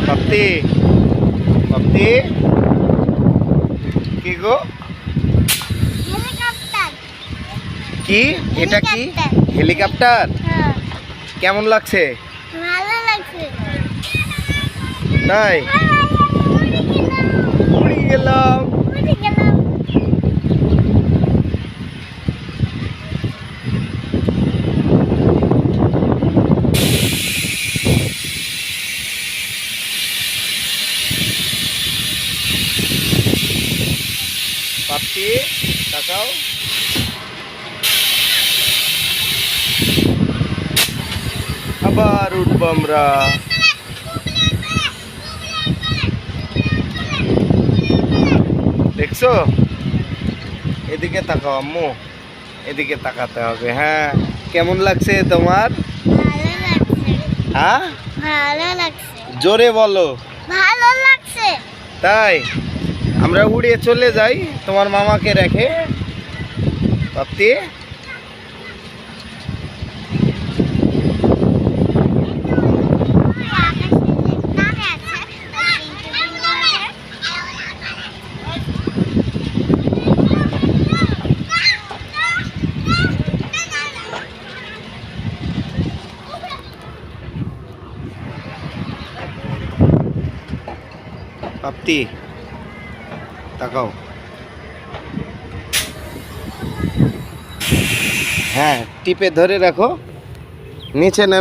পাপ্তি পাপ্তি কি গো হেলিকপ্টার। কি এটা কি হেলিকপ্টার হ্যাঁ, কেমন লাগছে ভালো লাগছে। তাই উড়ে গেলাম উড়ে গেলাম। পাপ্তি তাকাও আবার উঠবো আমরা দেখছো এদিকে তাকাও আম্মু এদিকে তাকাতে হবে হ্যাঁ কেমন লাগছে তোমার ভালো লাগছে। হ্যাঁ ভালো লাগছে। জোরে বলো ভালো লাগছে। তাই আমরা উড়ে চলে যাই তোমার মামাকে রেখে পাপ্তি পাপ্তি তাকাও হ্যাঁ টিপে ধরে রাখো নিচে নেমে